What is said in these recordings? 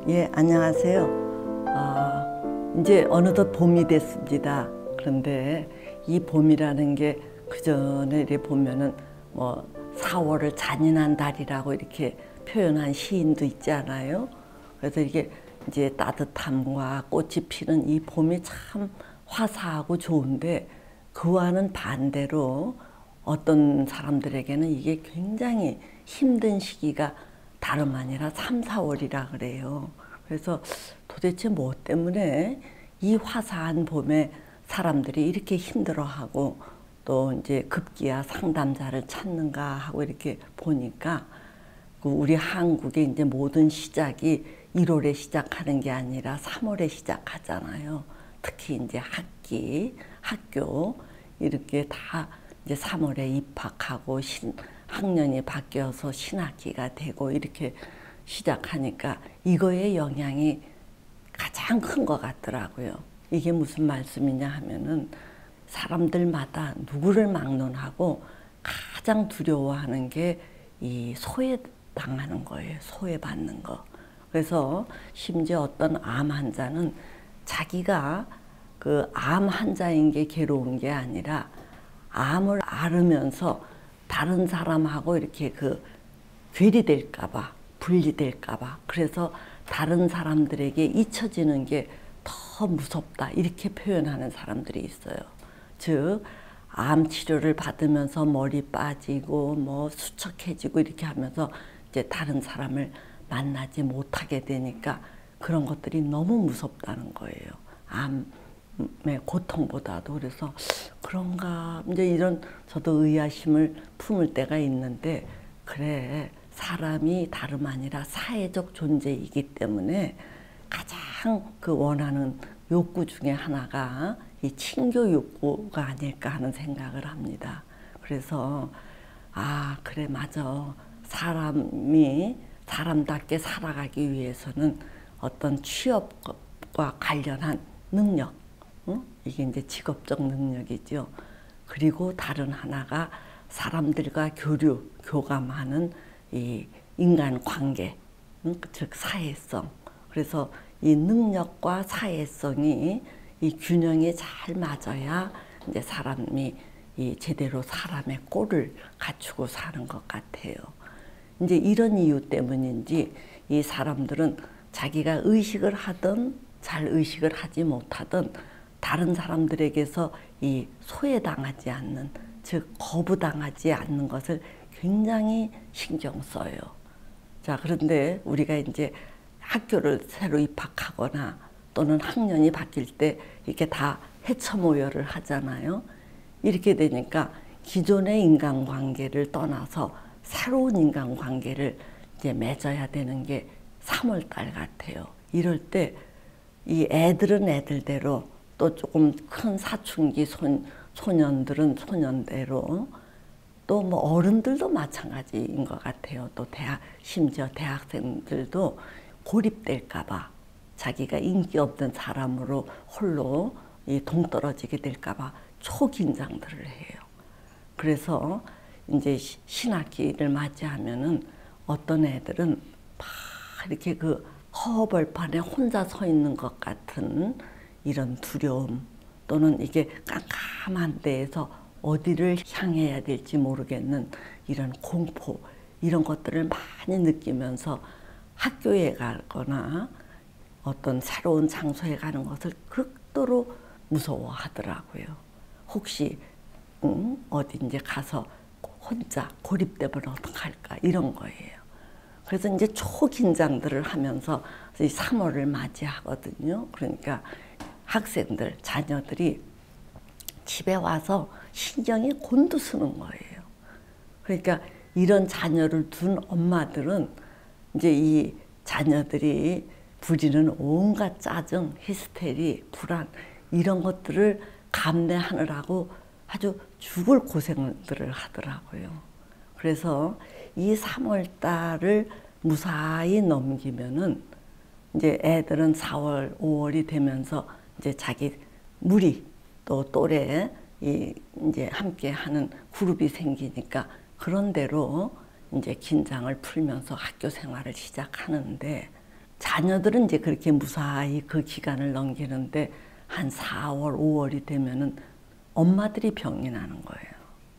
예, 안녕하세요. 이제 어느덧 봄이 됐습니다. 그런데 이 봄이라는 게 그전에 이렇게 보면은 뭐 4월을 잔인한 달이라고 이렇게 표현한 시인도 있잖아요. 그래서 이게 이제 따뜻함과 꽃이 피는 이 봄이 참 화사하고 좋은데 그와는 반대로 어떤 사람들에게는 이게 굉장히 힘든 시기가 다름 아니라 3, 4월이라 그래요. 그래서 도대체 뭐 때문에 이 화사한 봄에 사람들이 이렇게 힘들어하고 또 이제 급기야 상담자를 찾는가 하고 이렇게 보니까 우리 한국의 이제 모든 시작이 1월에 시작하는 게 아니라 3월에 시작하잖아요. 특히 이제 학교 이렇게 다 이제 3월에 입학하고 학년이 바뀌어서 신학기가 되고 이렇게 시작하니까 이거의 영향이 가장 큰 것 같더라고요. 이게 무슨 말씀이냐 하면은 사람들마다 누구를 막론하고 가장 두려워하는 게 이 소외당하는 거예요. 소외받는 거. 그래서 심지어 어떤 암 환자는 자기가 그 암 환자인 게 괴로운 게 아니라 암을 앓으면서 다른 사람하고 이렇게 그 괴리될까봐, 분리될까봐, 그래서 다른 사람들에게 잊혀지는 게 더 무섭다 이렇게 표현하는 사람들이 있어요. 즉 암 치료를 받으면서 머리 빠지고 뭐 수척해지고 이렇게 하면서 이제 다른 사람을 만나지 못하게 되니까 그런 것들이 너무 무섭다는 거예요. 암의 고통보다도. 그래서 그런가 이제 이런 저도 의아심을 품을 때가 있는데, 그래 사람이 다름 아니라 사회적 존재이기 때문에 가장 그 원하는 욕구 중에 하나가 이 친교 욕구가 아닐까 하는 생각을 합니다. 그래서 그래 맞아, 사람이 사람답게 살아가기 위해서는 어떤 취업과 관련한 능력, 이게 이제 직업적 능력이죠. 그리고 다른 하나가 사람들과 교감하는 이 인간관계, 즉 사회성. 그래서 이 능력과 사회성이 이 균형이 잘 맞아야 이제 사람이 이 제대로 사람의 꼴을 갖추고 사는 것 같아요. 이제 이런 이유 때문인지 이 사람들은 자기가 의식을 하든 잘 의식을 하지 못하든 다른 사람들에게서 이 소외당하지 않는, 즉 거부당하지 않는 것을 굉장히 신경 써요. 자, 그런데 우리가 이제 학교를 새로 입학하거나 또는 학년이 바뀔 때 이렇게 다 해처모여를 하잖아요. 이렇게 되니까 기존의 인간관계를 떠나서 새로운 인간관계를 이제 맺어야 되는 게 3월 달 같아요. 이럴 때 이 애들은 애들대로, 또 조금 큰 사춘기 소년들은 소년대로, 또 뭐 어른들도 마찬가지인 것 같아요. 또 심지어 대학생들도 고립될까봐, 자기가 인기 없는 사람으로 홀로 동떨어지게 될까봐 초긴장들을 해요. 그래서 이제 신학기를 맞이하면은 어떤 애들은 막 이렇게 그 허허벌판에 혼자 서 있는 것 같은 이런 두려움, 또는 이게 깜깜한 데에서 어디를 향해야 될지 모르겠는 이런 공포, 이런 것들을 많이 느끼면서 학교에 가거나 어떤 새로운 장소에 가는 것을 극도로 무서워하더라고요. 혹시 어디 이제 가서 혼자 고립되면 어떡할까 이런 거예요. 그래서 이제 초긴장들을 하면서 이 3월을 맞이하거든요. 그러니까 학생들, 자녀들이 집에 와서 신경이 곤두서는 거예요. 그러니까 이런 자녀를 둔 엄마들은 이제 이 자녀들이 부리는 온갖 짜증, 히스테리, 불안, 이런 것들을 감내하느라고 아주 죽을 고생들을 하더라고요. 그래서 이 3월 달을 무사히 넘기면은 이제 애들은 4월, 5월이 되면서 이제 자기 무리 또 또래 이제 함께 하는 그룹이 생기니까 그런 대로 이제 긴장을 풀면서 학교 생활을 시작하는데, 자녀들은 이제 그렇게 무사히 그 기간을 넘기는데 한 4월, 5월이 되면은 엄마들이 병이 나는 거예요.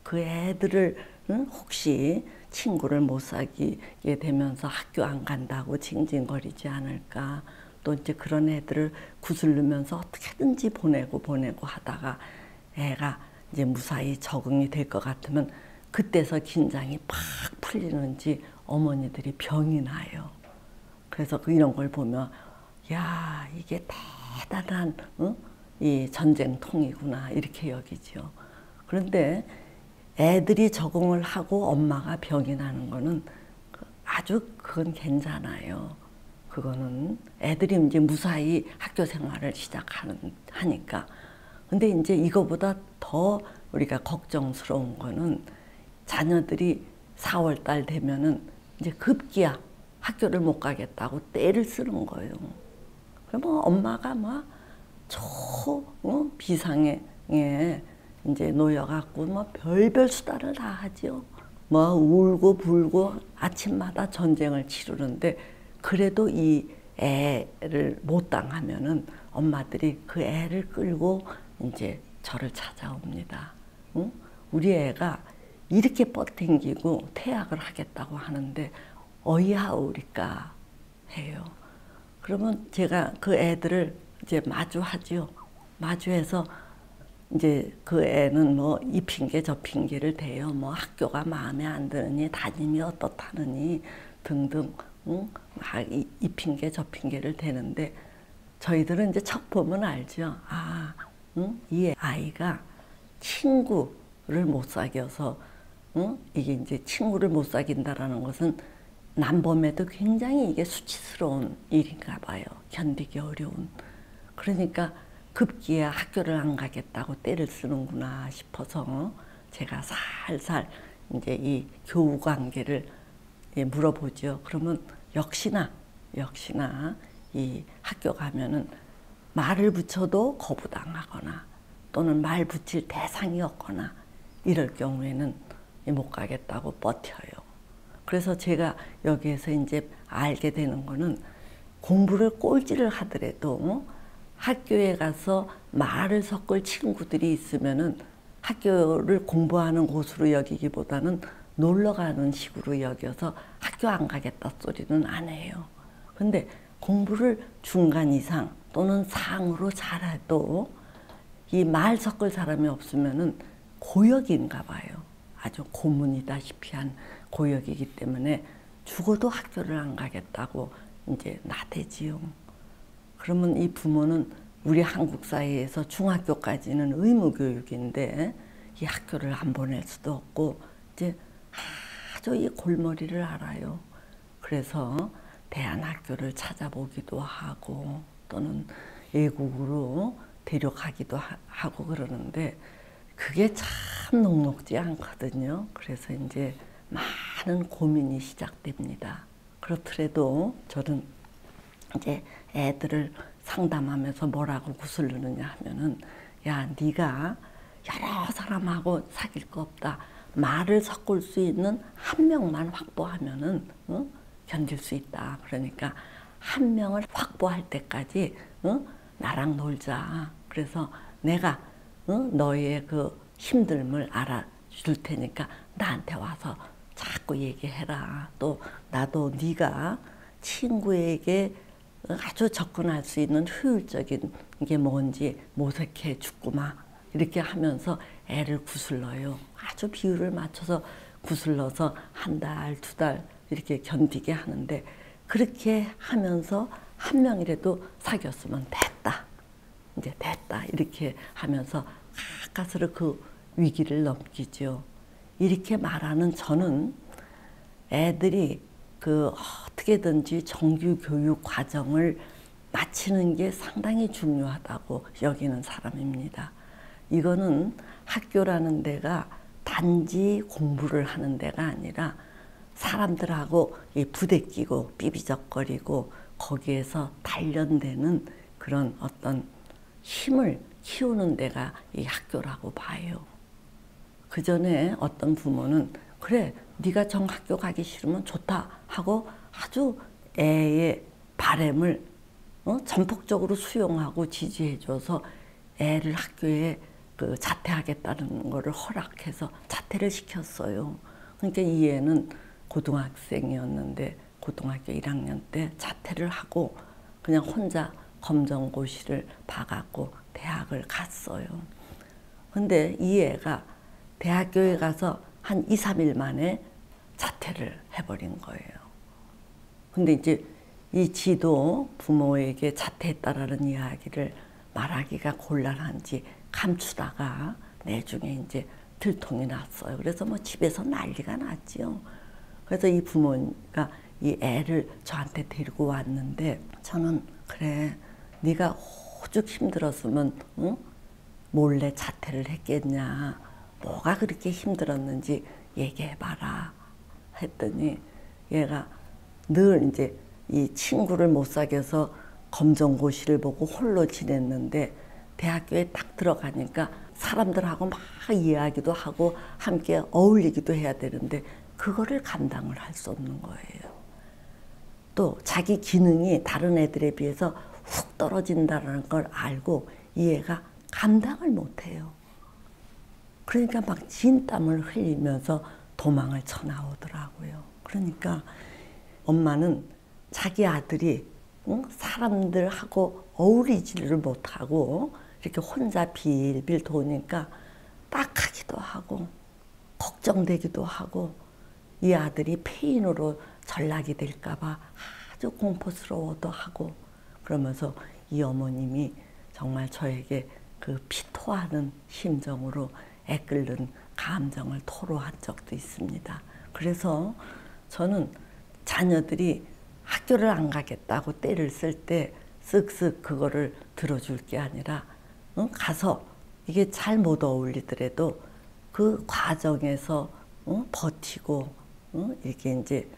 그 애들을 혹시 친구를 못 사귀게 되면서 학교 안 간다고 징징거리지 않을까. 또 이제 그런 애들을 구슬르면서 어떻게든지 보내고 하다가 애가 이제 무사히 적응이 될 것 같으면 그때서 긴장이 팍 풀리는지 어머니들이 병이 나요. 그래서 이런 걸 보면 야, 이게 대단한 이 전쟁통이구나 이렇게 여기죠. 그런데 애들이 적응을 하고 엄마가 병이 나는 거는 아주 그건 괜찮아요. 그거는 애들이 이제 무사히 학교 생활을 하니까. 근데 이제 이거보다 더 우리가 걱정스러운 거는 자녀들이 4월 달 되면은 이제 급기야 학교를 못 가겠다고 떼를 쓰는 거예요. 그럼 뭐 엄마가 막 비상에 이제 놓여갖고 뭐 별별 수다를 다 하죠. 뭐 울고 불고 아침마다 전쟁을 치르는데 그래도 이 애를 못 당하면은 엄마들이 그 애를 끌고 이제 저를 찾아옵니다. 응? 우리 애가 이렇게 뻗댕기고 퇴학을 하겠다고 하는데 어이하오리까 해요. 그러면 제가 그 애들을 이제 마주하죠. 마주해서 이제 그 애는 뭐 이 핑계 저 핑계를 대요. 뭐 학교가 마음에 안 드느니 담임이 어떻다느니 등등 이 핑계 저 핑계를 대는데 저희들은 이제 척 보면 알죠. 아, 이 아이가 친구를 못 사귀어서 이게 이제 친구를 못 사귄다라는 것은 남범에도 굉장히 이게 수치스러운 일인가 봐요. 견디기 어려운. 그러니까 급기야 학교를 안 가겠다고 떼를 쓰는구나 싶어서 제가 살살 이제 이 교우 관계를 물어보죠. 그러면 역시나 이 학교 가면은 말을 붙여도 거부당하거나 또는 말 붙일 대상이 없거나 이럴 경우에는 못 가겠다고 버텨요. 그래서 제가 여기에서 이제 알게 되는 거는 공부를 꼴찌를 하더라도 학교에 가서 말을 섞을 친구들이 있으면은 학교를 공부하는 곳으로 여기기보다는 놀러 가는 식으로 여겨서 학교 안 가겠다 소리는 안 해요. 근데 공부를 중간 이상 또는 상으로 잘해도 이 말 섞을 사람이 없으면은 고역인가 봐요. 아주 고문이다시피 한 고역이기 때문에 죽어도 학교를 안 가겠다고 이제 나대지요. 그러면 이 부모는 우리 한국 사회에서 중학교까지는 의무교육인데 이 학교를 안 보낼 수도 없고 이제 아주 이 골머리를 알아요. 그래서 대안학교를 찾아보기도 하고 또는 외국으로 데려가기도 하고 그러는데 그게 참 녹록지 않거든요. 그래서 이제 많은 고민이 시작됩니다. 그렇더라도 저는 이제 애들을 상담하면서 뭐라고 구슬르느냐 하면은 야, 네가 여러 사람하고 사귈 거 없다. 말을 섞을 수 있는 한 명만 확보하면은 견딜 수 있다. 그러니까 한 명을 확보할 때까지 나랑 놀자. 그래서 내가 너의 그 힘듦을 알아줄 테니까 나한테 와서 자꾸 얘기해라. 또 나도 네가 친구에게 아주 접근할 수 있는 효율적인 게 뭔지 모색해 주구마. 이렇게 하면서 애를 구슬러요. 아주 비율을 맞춰서 구슬러서 한 달, 두 달 이렇게 견디게 하는데 그렇게 하면서 한 명이라도 사귀었으면 됐다. 이제 됐다. 이렇게 하면서 가까스로 그 위기를 넘기죠. 이렇게 말하는 저는 애들이 그 어떻게든지 정규 교육 과정을 마치는 게 상당히 중요하다고 여기는 사람입니다. 이거는 학교라는 데가 단지 공부를 하는 데가 아니라 사람들하고 부대끼고 삐비적거리고 거기에서 단련되는 그런 어떤 힘을 키우는 데가 이 학교라고 봐요. 그 전에 어떤 부모는 그래 네가 정학교 가기 싫으면 좋다 하고 아주 애의 바람을 전폭적으로 수용하고 지지해줘서 애를 학교에 그 자퇴하겠다는 거를 허락해서 자퇴를 시켰어요. 그러니까 이 애는 고등학생이었는데 고등학교 1학년 때 자퇴를 하고 그냥 혼자 검정고시를 봐갖고 대학을 갔어요. 근데 이 애가 대학교에 가서 한 2, 3일 만에 자퇴를 해버린 거예요. 근데 이제 이 지도 부모에게 자퇴했다라는 이야기를 말하기가 곤란한지 감추다가 나중에 이제 들통이 났어요. 그래서 뭐 집에서 난리가 났지요. 그래서 이 부모가 이 애를 저한테 데리고 왔는데 저는 그래 네가 오죽 힘들었으면 응? 몰래 자퇴를 했겠냐. 뭐가 그렇게 힘들었는지 얘기해봐라 했더니 얘가 늘 이제 이 친구를 못 사귀어서 검정고시를 보고 홀로 지냈는데 대학교에 딱 들어가니까 사람들하고 막 이야기도 하고 함께 어울리기도 해야 되는데 그거를 감당을 할 수 없는 거예요. 또 자기 기능이 다른 애들에 비해서 훅 떨어진다는 걸 알고 이 애가 감당을 못해요. 그러니까 막 진땀을 흘리면서 도망을 쳐나오더라고요. 그러니까 엄마는 자기 아들이 사람들하고 어울리지를 못하고 이렇게 혼자 빌빌 도니까 딱하기도 하고 걱정되기도 하고 이 아들이 폐인으로 전락이 될까 봐 아주 공포스러워도 하고 그러면서 이 어머님이 정말 저에게 그 피토하는 심정으로 애끓는 감정을 토로한 적도 있습니다. 그래서 저는 자녀들이 학교를 안 가겠다고 떼를 쓸 때 쓱쓱 그거를 들어줄 게 아니라 가서 이게 잘 못 어울리더라도 그 과정에서 버티고 이렇게 이제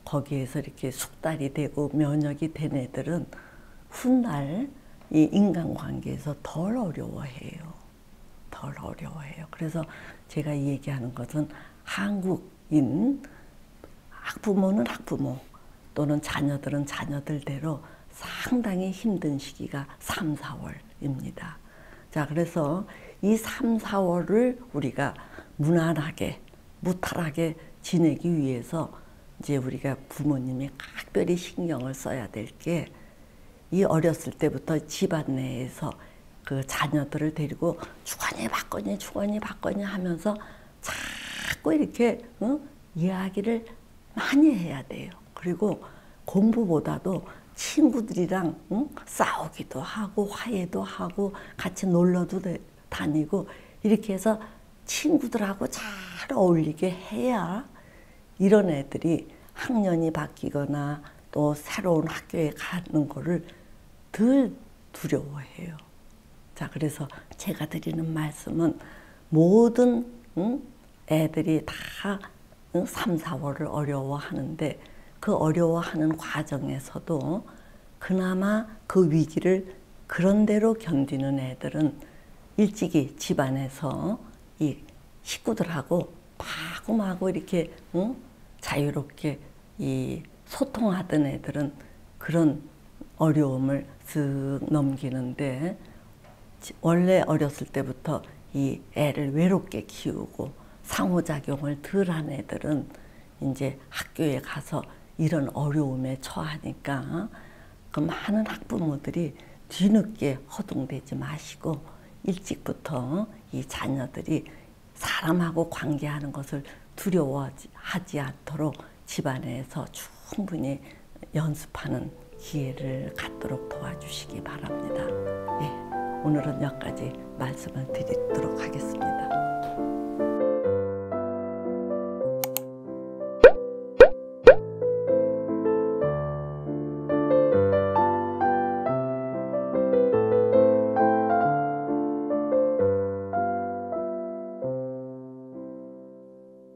거기에서 이렇게 숙달이 되고 면역이 된 애들은 훗날 이 인간관계에서 덜 어려워해요. 덜 어려워해요. 그래서 제가 이 얘기하는 것은 한국인 학부모는 학부모 또는 자녀들은 자녀들대로 상당히 힘든 시기가 3, 4월입니다. 자, 그래서 이 3, 4월을 우리가 무난하게 무탈하게 지내기 위해서 이제 우리가 부모님이 각별히 신경을 써야 될 게 이 어렸을 때부터 집안 내에서 그 자녀들을 데리고 주거니 받거니 하면서 자꾸 이렇게 이야기를 많이 해야 돼요. 그리고 공부보다도 친구들이랑 싸우기도 하고 화해도 하고 같이 놀러도 다니고 이렇게 해서 친구들하고 잘 어울리게 해야 이런 애들이 학년이 바뀌거나 또 새로운 학교에 가는 거를 덜 두려워해요. 자, 그래서 제가 드리는 말씀은 모든 애들이 다 3, 4월을 어려워하는데 그 어려워하는 과정에서도 그나마 그 위기를 그런대로 견디는 애들은 일찍이 집안에서 이 식구들하고 마구마구 이렇게 자유롭게 이 소통하던 애들은 그런 어려움을 쓱 넘기는데 원래 어렸을 때부터 이 애를 외롭게 키우고 상호작용을 덜 한 애들은 이제 학교에 가서 이런 어려움에 처하니까 그 많은 학부모들이 뒤늦게 허둥대지 마시고 일찍부터 이 자녀들이 사람하고 관계하는 것을 두려워하지 않도록 집안에서 충분히 연습하는 기회를 갖도록 도와주시기 바랍니다. 예, 오늘은 여기까지 말씀을 드리도록 하겠습니다.